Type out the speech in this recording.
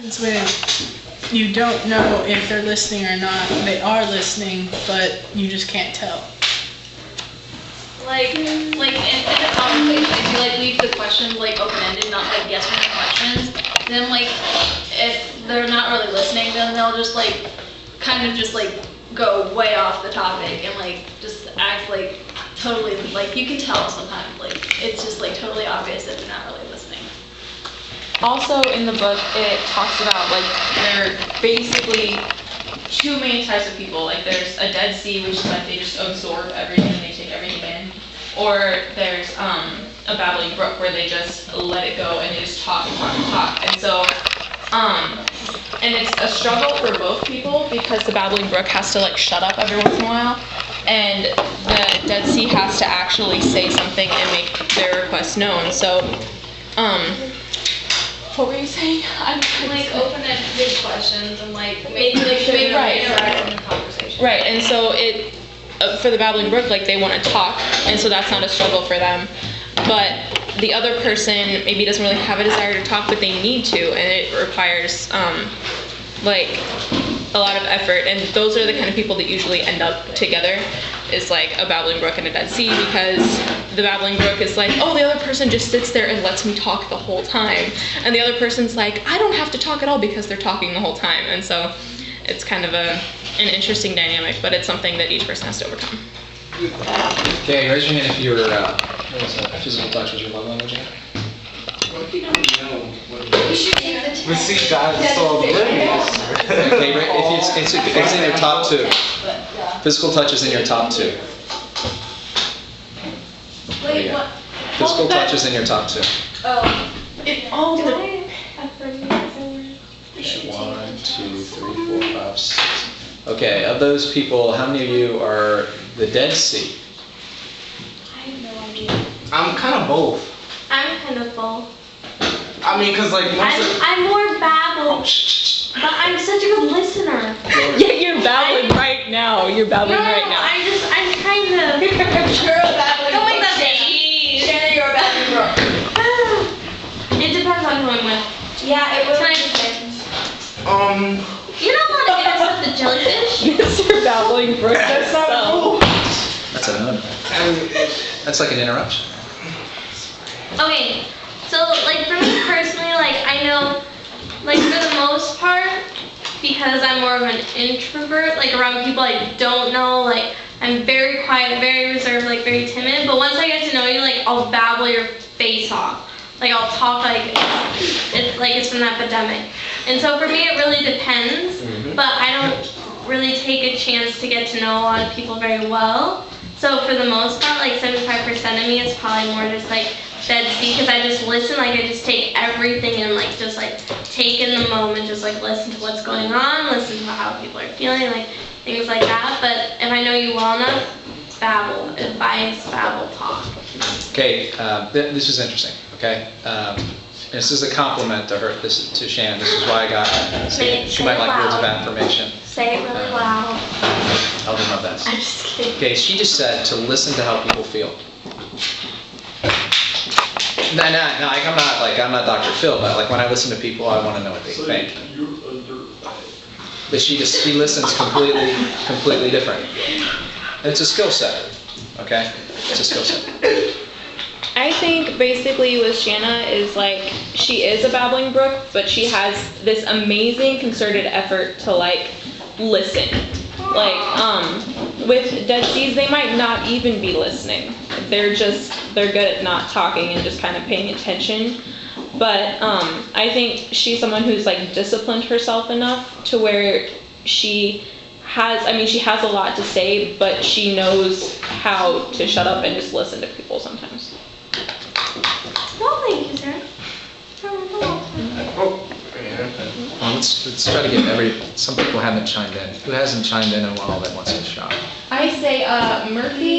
It's when you don't know if they're listening or not. They are listening, but you just can't tell. Like in a conversation, if you like leave the questions like open-ended, not like yes or no questions, then like if they're not really listening, then they'll just like kind of just like go way off the topic and like just act like totally like you can tell sometimes like it's just like totally obvious that they're not really listening. Also in the book, it talks about like there are basically two main types of people. Like there's a Dead Sea, which is like they just absorb everything and they take everything in. Or there's a babbling brook where they just let it go and they just talk and talk and talk. And so, and it's a struggle for both people because the babbling brook has to like shut up every once in a while, and the Dead Sea has to actually say something and make their request known. So, what were you saying? Like open-ended questions and like maybe Right. interact in the conversation. Right, and so it for the babbling brook, like they want to talk, and so that's not a struggle for them. But the other person maybe doesn't really have a desire to talk, but they need to, and it requires like a lot of effort. And those are the kind of people that usually end up together, is like a babbling brook and a Dead Sea, because the babbling brook is like, oh, the other person just sits there and lets me talk the whole time, and the other person's like, I don't have to talk at all because they're talking the whole time. And so it's kind of an interesting dynamic, but it's something that each person has to overcome. Okay, raise your hand if your physical touch was your love language. We should take the test. We see God is so oblivious. Okay, if it's in your top two. Physical touch is in your top two. Wait, what? Physical touch is in your top two. Oh. It all Do I have 30 minutes over? We should take 1, the 2, test. 3, 4, 5, 6. Okay, of those people, how many of you are the Dead Sea? I have no idea. I'm kind of both. I'm kind of full. I mean, cause like most of I'm more babble, but I'm such a good listener. Yeah, you're babbling right now. You're babbling right now. I'm trying to. You're a babbling Don't make brook, that Shanna. face. Shanna, you're a babbling brook. It depends on who I'm with. Yeah, it really depends. You don't want to get us with the jellyfish. Mr. Babbling Brook. That's not a rule. That's an That's like an interruption. Okay, so like for me personally, like I know, like for the most part, because I'm more of an introvert, like around people I don't know, like I'm very quiet, very reserved, like very timid. But once I get to know you, like I'll babble your face off. Like I'll talk like it's an epidemic. And so for me it really depends, but I don't really take a chance to get to know a lot of people very well. So for the most part, like 75% of me is probably more just like Dead Sea, because I just listen, like I just take everything and like just like take in the moment, just like listen to what's going on, listen to how people are feeling, like things like that. But if I know you well enough, babble, advice, babble, talk. Okay, this is interesting. Okay, this is a compliment to her. This is to Shan. This is why I got. She might like words of affirmation. Say it really loud. I'll do my best. I'm just kidding. Okay, she just said to listen to how people feel. No, I'm not Dr. Phil, but like when I listen to people, I want to know what they think. But she listens completely different. And it's a skill set. Okay, it's a skill set. I think basically with Shanna is like she is a babbling brook, but she has this amazing concerted effort to like listen. Like with Dead Seas, they might not even be listening. They're good at not talking and just kind of paying attention. But I think she's someone who's like disciplined herself enough to where she has a lot to say, but she knows how to shut up and just listen to people sometimes. Well, thank you, sir. Oh, yeah. Well, let's try to get some people haven't chimed in. Who hasn't chimed in a while that wants a shot? I say Murphy.